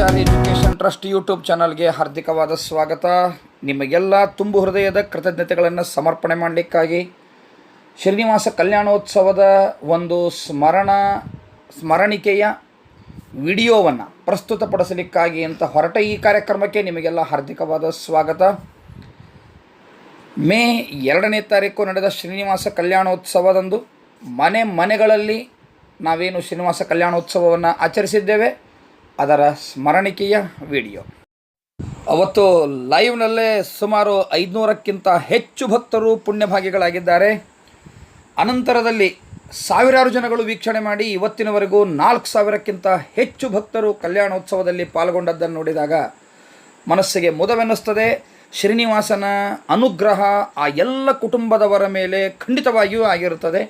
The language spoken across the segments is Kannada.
ಆಚಾರ್ಯ ಎಜುಕೇಷನ್ ಟ್ರಸ್ಟ್ ಯೂಟ್ಯೂಬ್ ಚಾನಲ್ಗೆ ಹಾರ್ದಿಕವಾದ ಸ್ವಾಗತ. ನಿಮಗೆಲ್ಲ ತುಂಬು ಹೃದಯದ ಕೃತಜ್ಞತೆಗಳನ್ನು ಸಮರ್ಪಣೆ ಮಾಡಲಿಕ್ಕಾಗಿ ಶ್ರೀನಿವಾಸ ಕಲ್ಯಾಣೋತ್ಸವದ ಒಂದು ಸ್ಮರಣಿಕೆಯ ವಿಡಿಯೋವನ್ನು ಪ್ರಸ್ತುತಪಡಿಸಲಿಕ್ಕಾಗಿ ಅಂತ ಹೊರಟ ಈ ಕಾರ್ಯಕ್ರಮಕ್ಕೆ ನಿಮಗೆಲ್ಲ ಹಾರ್ದಿಕವಾದ ಸ್ವಾಗತ. ಮೇ 2ನೇ ತಾರೀಕು ನಡೆದ ಶ್ರೀನಿವಾಸ ಕಲ್ಯಾಣೋತ್ಸವದಂದು ಮನೆಗಳಲ್ಲಿ ನಾವೇನು ಶ್ರೀನಿವಾಸ ಕಲ್ಯಾಣೋತ್ಸವವನ್ನು ಆಚರಿಸಿದ್ದೇವೆ ಅದರ ಸ್ಮರಣಿಕೆಯ ವಿಡಿಯೋ. ಅವತ್ತು ಲೈವ್ನಲ್ಲೇ ಸುಮಾರು 500ಕ್ಕಿಂತ ಹೆಚ್ಚು ಭಕ್ತರು ಪುಣ್ಯಭಾಗಿಗಳಾಗಿದ್ದಾರೆ. ಅನಂತರದಲ್ಲಿ ಸಾವಿರಾರು ಜನಗಳು ವೀಕ್ಷಣೆ ಮಾಡಿ ಇವತ್ತಿನವರೆಗೂ 4000ಕ್ಕಿಂತ ಹೆಚ್ಚು ಭಕ್ತರು ಕಲ್ಯಾಣೋತ್ಸವದಲ್ಲಿ ಪಾಲ್ಗೊಂಡದ್ದನ್ನು ನೋಡಿದಾಗ ಮನಸ್ಸಿಗೆ ಮುದವೆನ್ನಿಸ್ತದೆ. ಶ್ರೀನಿವಾಸನ ಅನುಗ್ರಹ ಆ ಎಲ್ಲ ಕುಟುಂಬದವರ ಮೇಲೆ ಖಂಡಿತವಾಗಿಯೂ ಆಗಿರುತ್ತದೆ.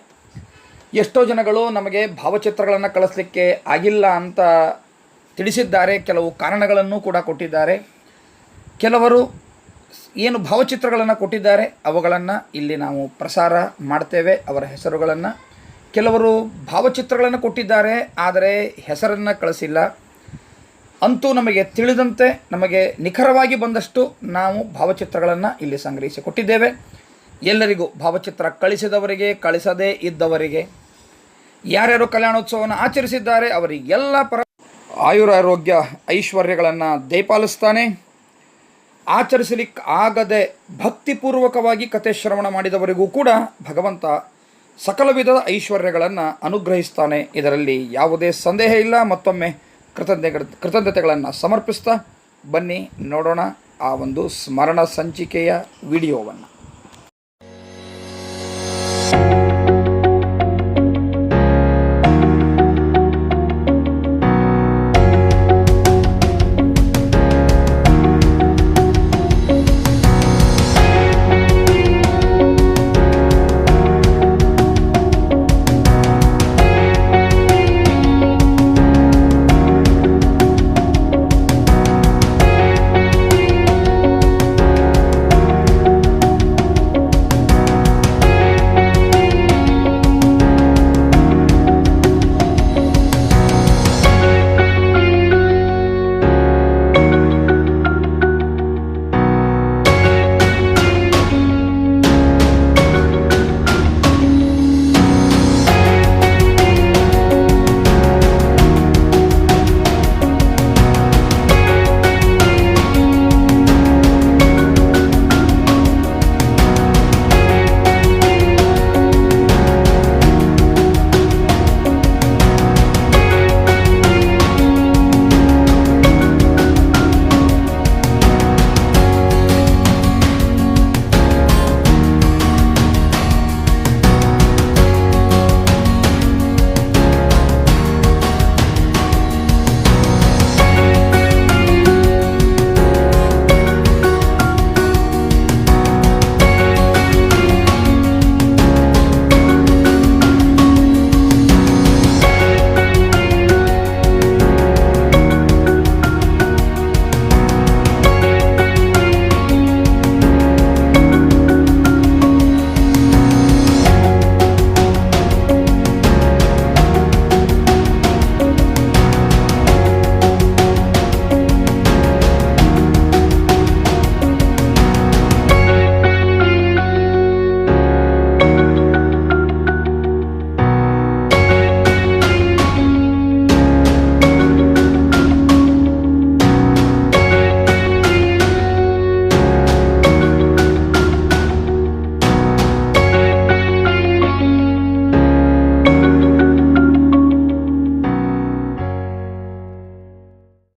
ಎಷ್ಟೋ ಜನಗಳು ನಮಗೆ ಭಾವಚಿತ್ರಗಳನ್ನು ಕಳಿಸ್ಲಿಕ್ಕೆ ಆಗಿಲ್ಲ ಅಂತ ತಿಳಿಸಿದ್ದಾರೆ. ಕೆಲವು ಕಾರಣಗಳನ್ನು ಕೂಡ ಕೊಟ್ಟಿದ್ದಾರೆ. ಕೆಲವರು ಏನು ಭಾವಚಿತ್ರಗಳನ್ನು ಕೊಟ್ಟಿದ್ದಾರೆ ಅವುಗಳನ್ನು ಇಲ್ಲಿ ನಾವು ಪ್ರಸಾರ ಮಾಡ್ತೇವೆ, ಅವರ ಹೆಸರುಗಳನ್ನು. ಕೆಲವರು ಭಾವಚಿತ್ರಗಳನ್ನು ಕೊಟ್ಟಿದ್ದಾರೆ ಆದರೆ ಹೆಸರನ್ನು ಕಳಿಸಿಲ್ಲ. ಅಂತೂ ನಮಗೆ ತಿಳಿದಂತೆ ನಮಗೆ ನಿಖರವಾಗಿ ಬಂದಷ್ಟು ನಾವು ಭಾವಚಿತ್ರಗಳನ್ನು ಇಲ್ಲಿ ಸಂಗ್ರಹಿಸಿ ಕೊಟ್ಟಿದ್ದೇವೆ. ಎಲ್ಲರಿಗೂ ಭಾವಚಿತ್ರ ಕಳಿಸಿದವರಿಗೆ, ಕಳಿಸದೇ ಇದ್ದವರಿಗೆ, ಯಾರ್ಯಾರು ಕಲ್ಯಾಣೋತ್ಸವವನ್ನು ಆಚರಿಸಿದ್ದಾರೆ ಅವರಿಗೆಲ್ಲ ಆಯುರಾರೋಗ್ಯ ಐಶ್ವರ್ಯಗಳನ್ನು ದಯಪಾಲಿಸ್ತಾನೆ. ಆಚರಿಸಲಿಕ್ಕೆ ಆಗದೆ ಭಕ್ತಿಪೂರ್ವಕವಾಗಿ ಕಥೆ ಶ್ರವಣ ಮಾಡಿದವರಿಗೂ ಕೂಡ ಭಗವಂತ ಸಕಲ ವಿಧದ ಐಶ್ವರ್ಯಗಳನ್ನು ಅನುಗ್ರಹಿಸ್ತಾನೆ. ಇದರಲ್ಲಿ ಯಾವುದೇ ಸಂದೇಹ ಇಲ್ಲ. ಮತ್ತೊಮ್ಮೆ ಕೃತಜ್ಞತೆಗಳನ್ನು ಸಮರ್ಪಿಸ್ತಾ ಬನ್ನಿ ನೋಡೋಣ ಆ ಒಂದು ಸ್ಮರಣ ಸಂಚಿಕೆಯ ವಿಡಿಯೋವನ್ನು.